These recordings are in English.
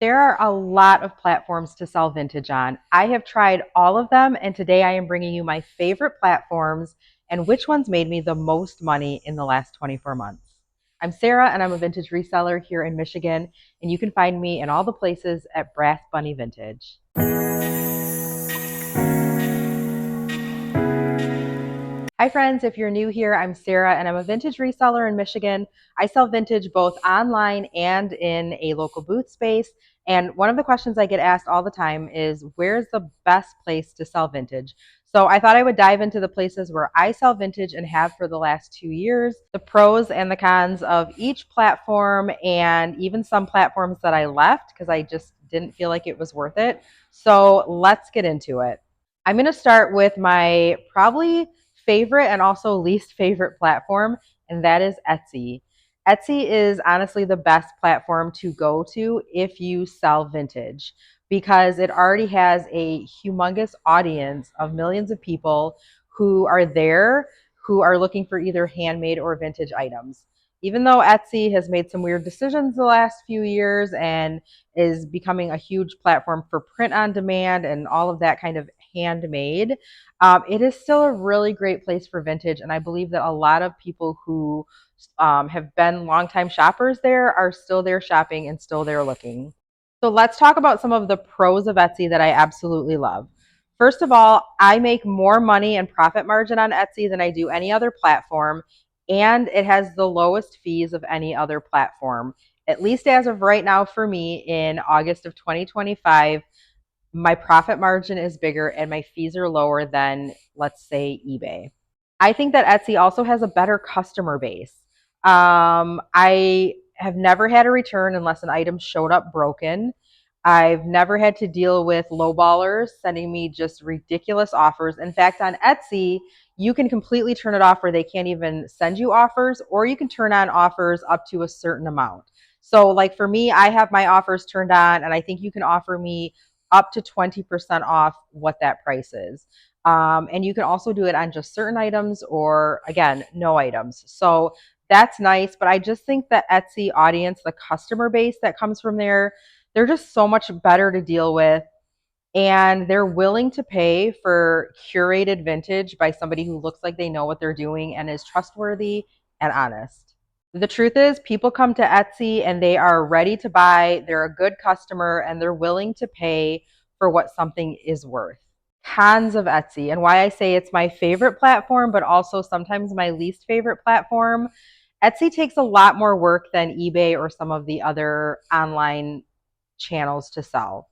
There are a lot of platforms to sell vintage on. I have tried all of them, and today I am bringing you my favorite platforms and which ones made me the most money in the last 24 months. I'm Sarah, and I'm a vintage reseller here in Michigan, and you can find me in all the places at Brass Bunny Vintage. Hi, friends. If you're new here, I'm Sarah, and I'm a vintage reseller in Michigan. I sell vintage both online and in a local booth space. And one of the questions I get asked all the time is, where's the best place to sell vintage? So I thought I would dive into the places where I sell vintage and have for the last 2 years, the pros and the cons of each platform, and even some platforms that I left because I just didn't feel like it was worth it. So let's get into it. I'm going to start with my probably favorite and also least favorite platform, and that is Etsy. Etsy is honestly the best platform to go to if you sell vintage because it already has a humongous audience of millions of people who are there who are looking for either handmade or vintage items. Even though Etsy has made some weird decisions the last few years and is becoming a huge platform for print on demand and all of that kind of handmade, it is still a really great place for vintage. And I believe that a lot of people who have been longtime shoppers there are still there shopping and still there looking. So let's talk about some of the pros of Etsy that I absolutely love. First of all, I make more money and profit margin on Etsy than I do any other platform, and it has the lowest fees of any other platform. At least as of right now for me in August of 2025, my profit margin is bigger and my fees are lower than, let's say, eBay. I think that Etsy also has a better customer base. I have never had a return unless an item showed up broken. I've never had to deal with lowballers sending me just ridiculous offers. In fact, on Etsy, you can completely turn it off where they can't even send you offers, or you can turn on offers up to a certain amount. So, like for me, I have my offers turned on, and I think you can offer me up to 20% off what that price is. And you can also do it on just certain items or, again, no items. So that's nice. But I just think the Etsy audience, the customer base that comes from there, they're just so much better to deal with. And they're willing to pay for curated vintage by somebody who looks like they know what they're doing and is trustworthy and honest. The truth is, people come to Etsy and they are ready to buy, they're a good customer, and they're willing to pay for what something is worth. Cons of Etsy, and why I say it's my favorite platform, but also sometimes my least favorite platform. Etsy takes a lot more work than eBay or some of the other online channels to sell.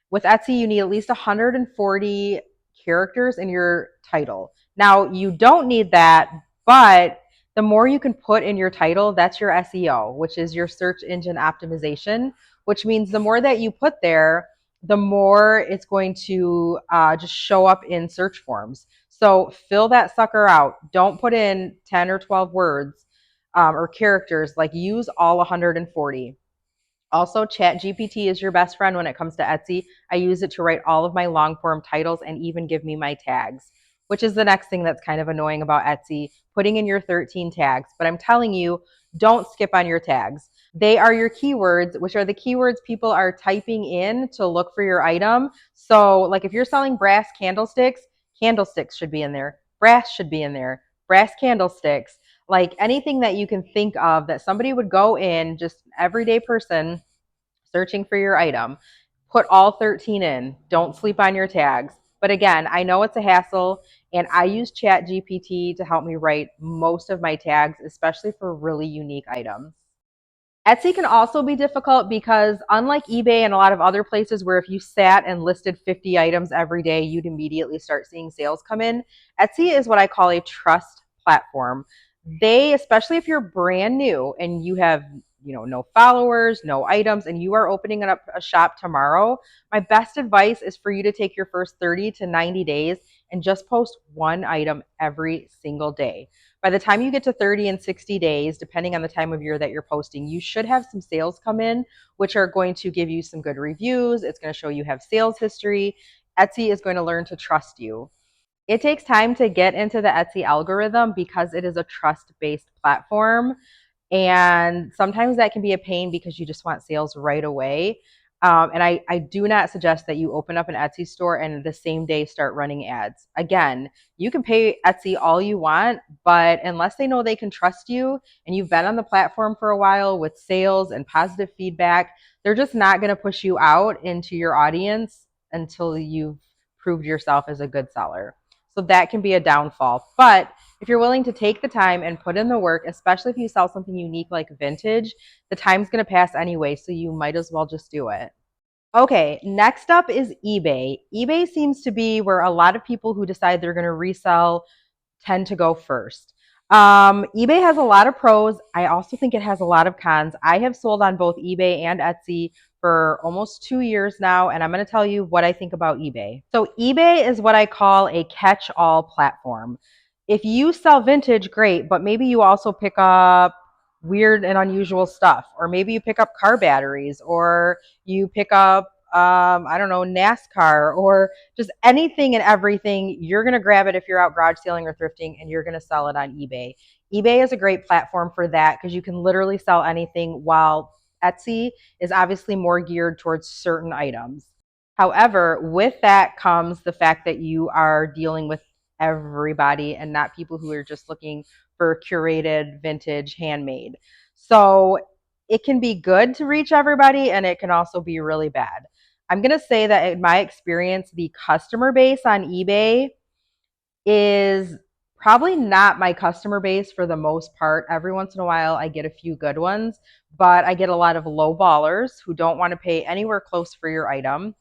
With Etsy, you need at least 140 characters in your title. Now, you don't need that, but the more you can put in your title, that's your SEO, which is your search engine optimization, which means the more that you put there, the more it's going to just show up in search forms. So fill that sucker out. Don't put in 10 or 12 words or characters, like use all 140. Also, ChatGPT is your best friend when it comes to Etsy. I use it to write all of my long form titles and even give me my tags, which is the next thing that's kind of annoying about Etsy, putting in your 13 tags. But I'm telling you, don't skip on your tags. They are your keywords, which are the keywords people are typing in to look for your item. So, like if you're selling brass candlesticks, candlesticks should be in there, brass should be in there, brass candlesticks, like anything that you can think of that somebody would go in, just an everyday person searching for your item, put all 13 in. Don't sleep on your tags. But again, I know it's a hassle, and I use ChatGPT to help me write most of my tags, especially for really unique items. Etsy can also be difficult because, unlike eBay and a lot of other places where if you sat and listed 50 items every day, you'd immediately start seeing sales come in, Etsy is what I call a trust platform. They, especially if you're brand new and you have no followers, no items, and you are opening up a shop tomorrow, my best advice is for you to take your first 30 to 90 days and just post one item every single day. By the time you get to 30 and 60 days, depending on the time of year that you're posting, you should have some sales come in, which are going to give you some good reviews. It's going to show you have sales history. Etsy is going to learn to trust you. It takes time to get into the Etsy algorithm because it is a trust-based platform. And sometimes that can be a pain because you just want sales right away. And I do not suggest that you open up an Etsy store and the same day start running ads. Again, you can pay Etsy all you want, but unless they know they can trust you and you've been on the platform for a while with sales and positive feedback, they're just not going to push you out into your audience until you've proved yourself as a good seller. So that can be a downfall. But if you're willing to take the time and put in the work, especially if you sell something unique like vintage, the time's going to pass anyway, so you might as well just do it. Okay, next up is eBay. eBay seems to be where a lot of people who decide they're going to resell tend to go first. eBay has a lot of pros. I also think it has a lot of cons. I have sold on both eBay and Etsy for almost 2 years now, and I'm going to tell you what I think about eBay. So, eBay is what I call a catch all platform. If you sell vintage, great, but maybe you also pick up weird and unusual stuff, or maybe you pick up car batteries, or you pick up, I don't know, NASCAR, or just anything and everything. You're going to grab it if you're out garage selling or thrifting, and you're going to sell it on eBay. eBay is a great platform for that because you can literally sell anything, while Etsy is obviously more geared towards certain items. However, with that comes the fact that you are dealing with everybody and not people who are just looking for curated, vintage, handmade. So it can be good to reach everybody, and it can also be really bad. I'm going to say that in my experience, the customer base on eBay is probably not my customer base for the most part. Every once in a while, I get a few good ones, but I get a lot of low ballers who don't want to pay anywhere close for your item.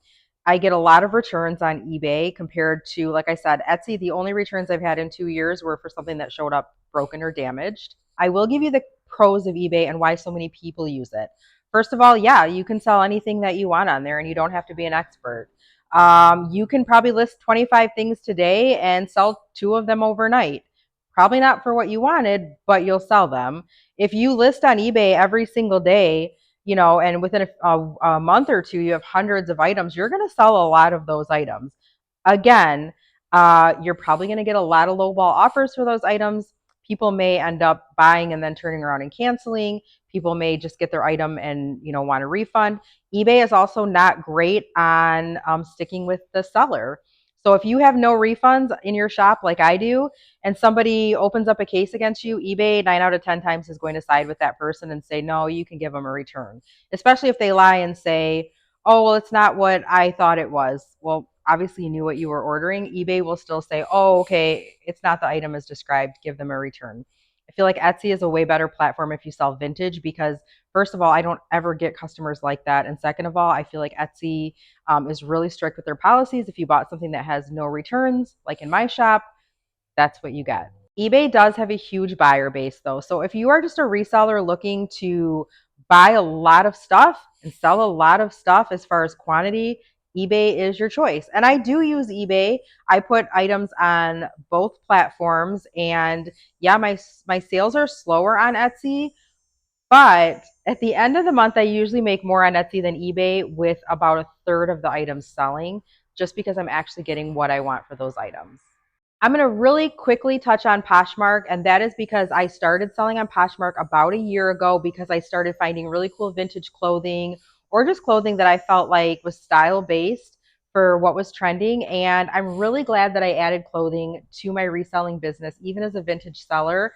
I get a lot of returns on eBay compared to, like I said, Etsy. The only returns I've had in 2 years were for something that showed up broken or damaged. I will give you the pros of eBay and why so many people use it. First of all, yeah, you can sell anything that you want on there and you don't have to be an expert. You can probably list 25 things today and sell two of them overnight. Probably not for what you wanted, but you'll sell them. If you list on eBay every single day, and within a month or two, you have hundreds of items, you're going to sell a lot of those items. Again, you're probably going to get a lot of lowball offers for those items. People may end up buying and then turning around and canceling. People may just get their item and want a refund. eBay is also not great on sticking with the seller. So if you have no refunds in your shop like I do, and somebody opens up a case against you, eBay 9 out of 10 times is going to side with that person and say, no, you can give them a return. Especially if they lie and say, oh, well, it's not what I thought it was. Well, obviously you knew what you were ordering. eBay will still say, oh, okay, it's not the item as described. Give them a return. I feel like Etsy is a way better platform if you sell vintage because, first of all, I don't ever get customers like that. And second of all, I feel like Etsy is really strict with their policies. If you bought something that has no returns, like in my shop, that's what you get. eBay does have a huge buyer base though. So if you are just a reseller looking to buy a lot of stuff and sell a lot of stuff as far as quantity, eBay is your choice. And I do use eBay. I put items on both platforms, and yeah, my sales are slower on Etsy, but at the end of the month I usually make more on Etsy than eBay with about a third of the items selling, just because I'm actually getting what I want for those items. I'm going to really quickly touch on Poshmark, and that is because I started selling on Poshmark about a year ago because I started finding really cool vintage clothing or just clothing that I felt like was style based for what was trending. And I'm really glad that I added clothing to my reselling business, even as a vintage seller.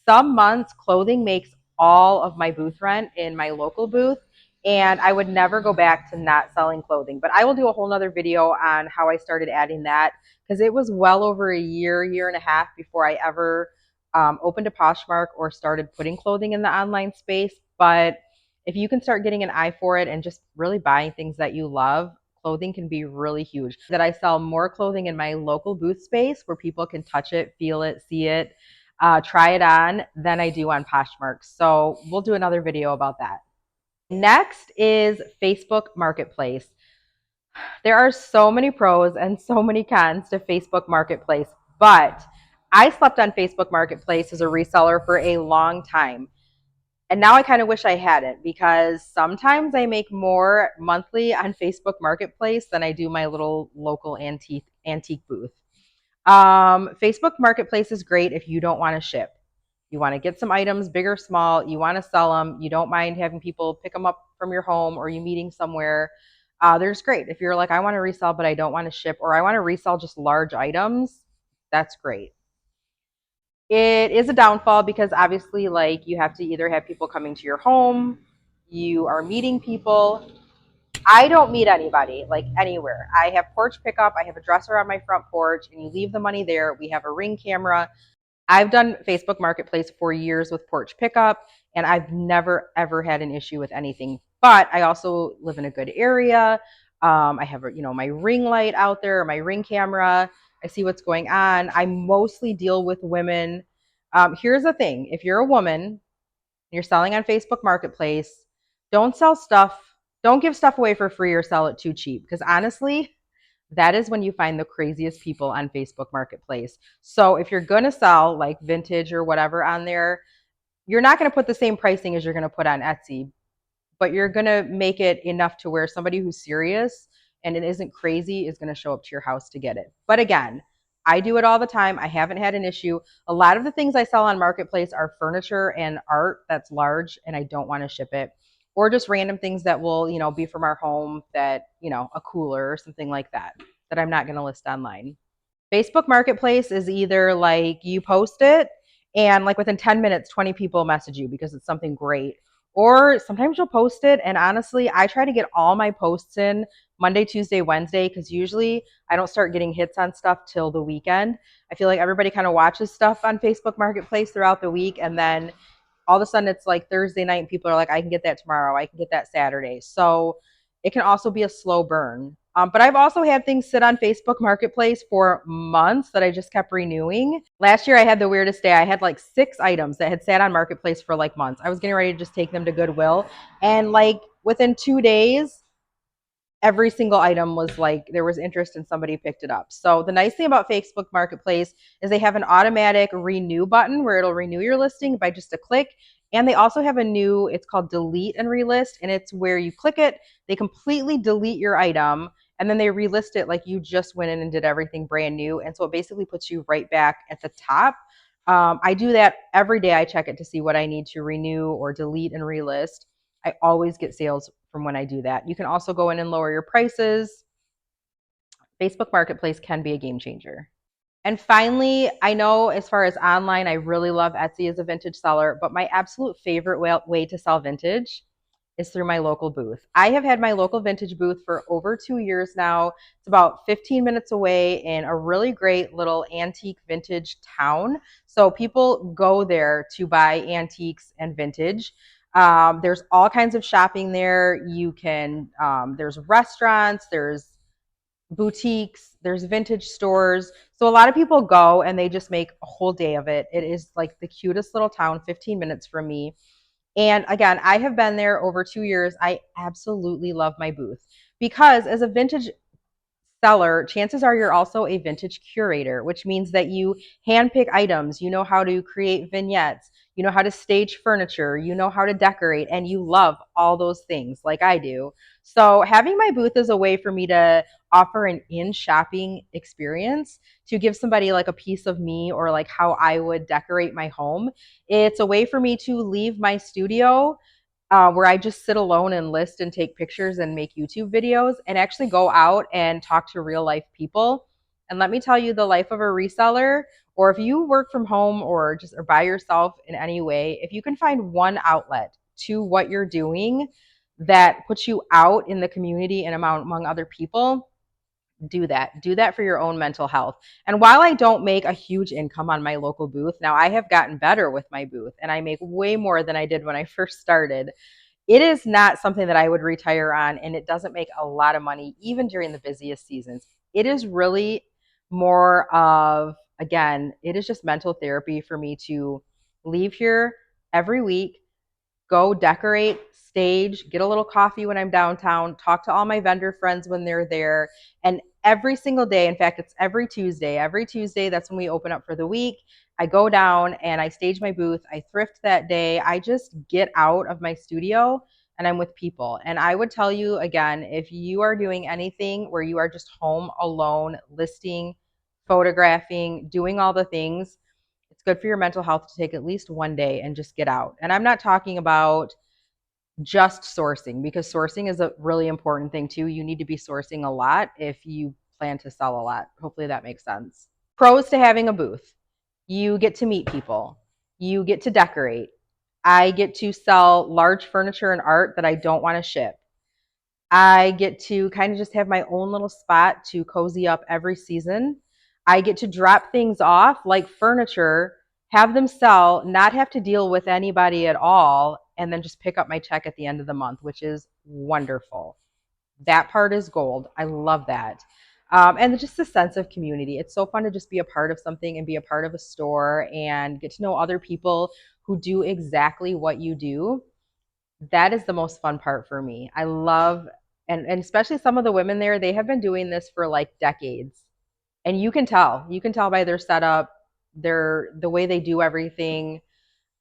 Some months, clothing makes all of my booth rent in my local booth, and I would never go back to not selling clothing. But I will do a whole nother video on how I started adding that because it was well over a year and a half before I ever opened a Poshmark or started putting clothing in the online space. But if you can start getting an eye for it and just really buying things that you love, clothing can be really huge. That I sell more clothing in my local booth space where people can touch it, feel it, see it, try it on than I do on Poshmark. So we'll do another video about that. Next is Facebook Marketplace. There are so many pros and so many cons to Facebook Marketplace, but I slept on Facebook Marketplace as a reseller for a long time. And now I kind of wish I hadn't, because sometimes I make more monthly on Facebook Marketplace than I do my little local antique booth. Facebook Marketplace is great if you don't want to ship. You want to get some items, big or small, you want to sell them, you don't mind having people pick them up from your home or you meeting somewhere. There's great. If you're like, I want to resell, but I don't want to ship, or I want to resell just large items, that's great. It is a downfall because obviously, like, you have to either have people coming to your home, you are meeting people. I don't meet anybody like anywhere. I have porch pickup, I have a dresser on my front porch, and you leave the money there. We have a Ring camera. I've done Facebook Marketplace for years with porch pickup, and I've never ever had an issue with anything. But I also live in a good area. I have, my ring light out there, my Ring camera. I see what's going on. I mostly deal with women. Here's the thing: if you're a woman and you're selling on Facebook Marketplace, don't sell stuff. Don't give stuff away for free or sell it too cheap. Because honestly, that is when you find the craziest people on Facebook Marketplace. So if you're going to sell like vintage or whatever on there, you're not going to put the same pricing as you're going to put on Etsy, but you're going to make it enough to where somebody who's serious and it isn't crazy is going to show up to your house to get it. But again, I do it all the time. I haven't had an issue. A lot of the things I sell on Marketplace are furniture and art that's large, and I don't want to ship it. Or just random things that will, be from our home that, a cooler or something like that I'm not going to list online. Facebook Marketplace is either like you post it and like within 10 minutes, 20 people message you because it's something great. Or sometimes you'll post it. And honestly, I try to get all my posts in Monday, Tuesday, Wednesday, because usually I don't start getting hits on stuff till the weekend. I feel like everybody kind of watches stuff on Facebook Marketplace throughout the week. And then all of a sudden it's like Thursday night and people are like, I can get that tomorrow. I can get that Saturday. So it can also be a slow burn. But I've also had things sit on Facebook Marketplace for months that I just kept renewing. Last year, I had the weirdest day. I had like 6 items that had sat on Marketplace for like months. I was getting ready to just take them to Goodwill. And like within 2 days, every single item was like there was interest and somebody picked it up. So the nice thing about Facebook Marketplace is they have an automatic renew button where it'll renew your listing by just a click. And they also have a new, it's called delete and relist. And it's where you click it, they completely delete your item, and then they relist it like you just went in and did everything brand new. And so it basically puts you right back at the top. I do that every day. I check it to see what I need to renew or delete and relist. I always get sales from when I do that. You can also go in and lower your prices. Facebook Marketplace can be a game changer. And finally, I know as far as online, I really love Etsy as a vintage seller, but my absolute favorite way to sell vintage is through my local booth. I have had my local vintage booth for over 2 years now. It's about 15 minutes away in a really great little antique vintage town. So people go there to buy antiques and vintage. There's all kinds of shopping there. There's restaurants, there's boutiques, there's vintage stores. So a lot of people go and they just make a whole day of it. It is like the cutest little town, 15 minutes from me. And again, I have been there over 2 years. I absolutely love my booth because as a vintage seller, chances are you're also a vintage curator, which means that you handpick items, you know how to create vignettes, you know how to stage furniture, you know how to decorate, and you love all those things like I do. So having my booth is a way for me to offer an in-shopping experience to give somebody like a piece of me or like how I would decorate my home. It's a way for me to leave my studio where I just sit alone and list and take pictures and make YouTube videos and actually go out and talk to real life people. And let me tell you, the life of a reseller, or if you work from home or by yourself in any way, if you can find one outlet to what you're doing that puts you out in the community and among other people, do that. Do that for your own mental health. And while I don't make a huge income on my local booth, now I have gotten better with my booth and I make way more than I did when I first started. It is not something that I would retire on, and it doesn't make a lot of money even during the busiest seasons. It is really more of, again, it is just mental therapy for me to leave here every week, go decorate, stage, get a little coffee when I'm downtown, talk to all my vendor friends when they're there. And every single day, in fact, it's every Tuesday. Every Tuesday, that's when we open up for the week. I go down and I stage my booth. I thrift that day. I just get out of my studio and I'm with people. And I would tell you again, if you are doing anything where you are just home alone, listing, photographing, doing all the things, it's good for your mental health to take at least one day and just get out. And I'm not talking about just sourcing, because sourcing is a really important thing too. You need to be sourcing a lot if you plan to sell a lot. Hopefully that makes sense. Pros to having a booth: you get to meet people, you get to decorate. I get to sell large furniture and art that I don't want to ship. I get to kind of just have my own little spot to cozy up every season. I get to drop things off like furniture, have them sell, not have to deal with anybody at all, and then just pick up my check at the end of the month, which is wonderful. That part is gold. I love that. And just a sense of community. It's so fun to just be a part of something and be a part of a store and get to know other people who do exactly what you do. That is the most fun part for me. I love, and especially some of the women there, they have been doing this for like decades. And you can tell by their setup, the way they do everything.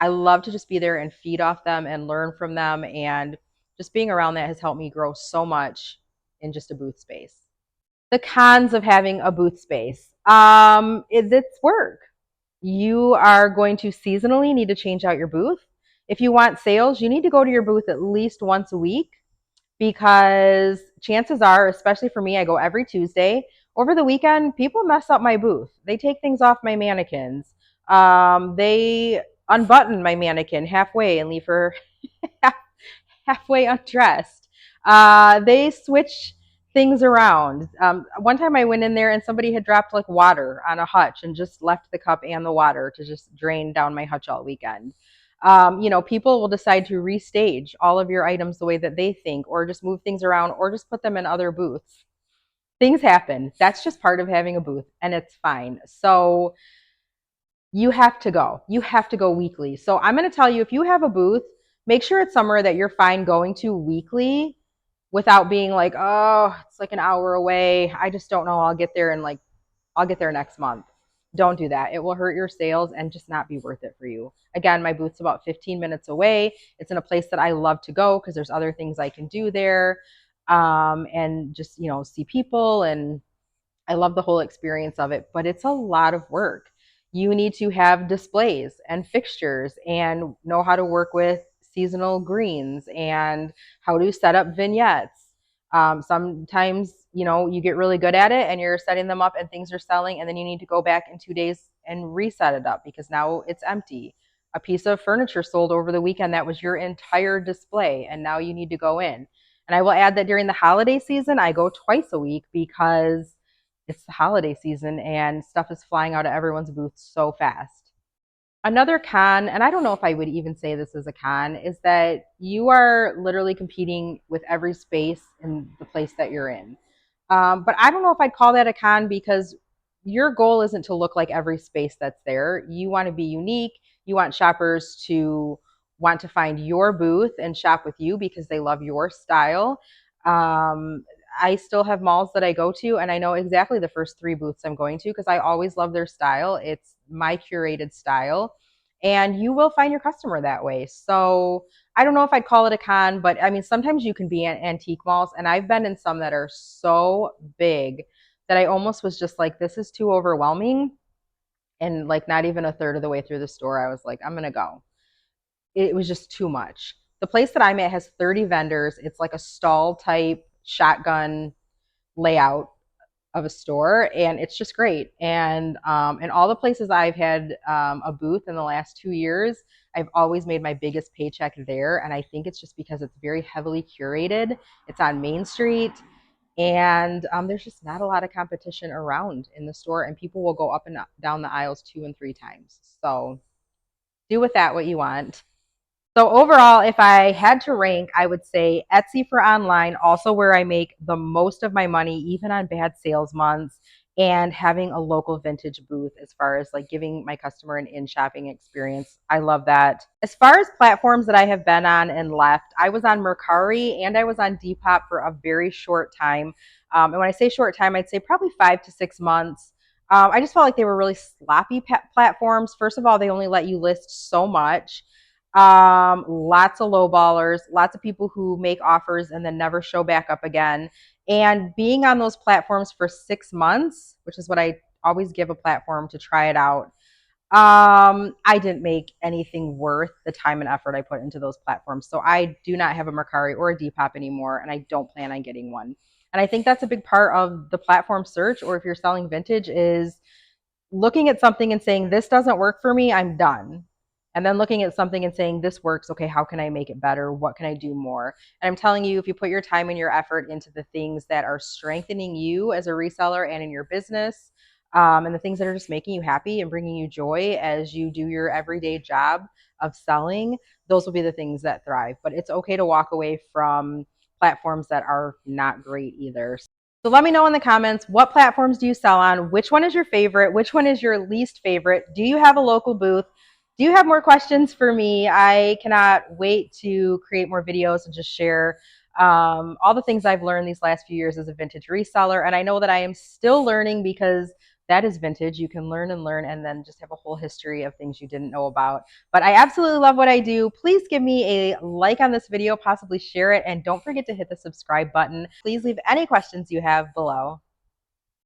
I love to just be there and feed off them and learn from them. And just being around that has helped me grow so much in just a booth space. The cons of having a booth space. It's work. You are going to seasonally need to change out your booth. If you want sales, you need to go to your booth at least once a week, because chances are, especially for me, I go every Tuesday. Over the weekend, people mess up my booth. They take things off my mannequins. They unbutton my mannequin halfway and leave her halfway undressed. They switch things around. One time I went in there and somebody had dropped like water on a hutch and just left the cup and the water to just drain down my hutch all weekend. People will decide to restage all of your items the way that they think, or just move things around, or just put them in other booths. Things happen. That's just part of having a booth, and it's fine. So you have to go. You have to go weekly. So I'm going to tell you, if you have a booth, make sure it's somewhere that you're fine going to weekly without being like, oh, it's like an hour away. I just don't know. I'll get there next month. Don't do that. It will hurt your sales and just not be worth it for you. Again, my booth's about 15 minutes away. It's in a place that I love to go because there's other things I can do there. And just, see people, and I love the whole experience of it, but it's a lot of work. You need to have displays and fixtures and know how to work with seasonal greens and how to set up vignettes. Sometimes, you get really good at it and you're setting them up and things are selling, and then you need to go back in 2 days and reset it up because now it's empty. A piece of furniture sold over the weekend that was your entire display, and now you need to go in. And I will add that during the holiday season, I go twice a week because it's the holiday season and stuff is flying out of everyone's booth so fast. Another con, and I don't know if I would even say this is a con, is that you are literally competing with every space in the place that you're in. But I don't know if I'd call that a con, because your goal isn't to look like every space that's there. You want to be unique. You want shoppers to want to find your booth and shop with you because they love your style. Um, I still have malls that I go to, and I know exactly the first three booths I'm going to because I always love their style. It's my curated style, and you will find your customer that way. So I don't know if I'd call it a con, but I mean, sometimes you can be in antique malls, and I've been in some that are so big that I almost was just like, this is too overwhelming. And like, not even a third of the way through the store, I was like, I'm going to go. It was just too much. The place that I'm at has 30 vendors. It's like a stall type shotgun layout of a store, and it's just great. And in all the places I've had a booth in the last 2 years, I've always made my biggest paycheck there. And I think it's just because it's very heavily curated. It's on Main Street, and there's just not a lot of competition around in the store, and people will go up and down the aisles 2 and 3 times. So do with that what you want. So overall, if I had to rank, I would say Etsy for online, also where I make the most of my money, even on bad sales months, and having a local vintage booth as far as like giving my customer an in-shopping experience. I love that. As far as platforms that I have been on and left, I was on Mercari and I was on Depop for a very short time. And when I say short time, I'd say probably 5 to 6 months. I just felt like they were really sloppy platforms. First of all, they only let you list so much. Lots of lowballers, lots of people who make offers and then never show back up again. And being on those platforms for 6 months, which is what I always give a platform to try it out, I didn't make anything worth the time and effort I put into those platforms. So I do not have a Mercari or a Depop anymore, and I don't plan on getting one. And I think that's a big part of the platform search, or if you're selling vintage, is looking at something and saying, this doesn't work for me, I'm done. And then looking at something and saying, this works, okay, how can I make it better? What can I do more? And I'm telling you, if you put your time and your effort into the things that are strengthening you as a reseller and in your business, and the things that are just making you happy and bringing you joy as you do your everyday job of selling, those will be the things that thrive. But it's okay to walk away from platforms that are not great either. So let me know in the comments, what platforms do you sell on? Which one is your favorite? Which one is your least favorite? Do you have a local booth? Do you have more questions for me? I cannot wait to create more videos and just share all the things I've learned these last few years as a vintage reseller. And I know that I am still learning, because that is vintage. You can learn and learn and then just have a whole history of things you didn't know about. But I absolutely love what I do. Please give me a like on this video, possibly share it, and don't forget to hit the subscribe button. Please leave any questions you have below.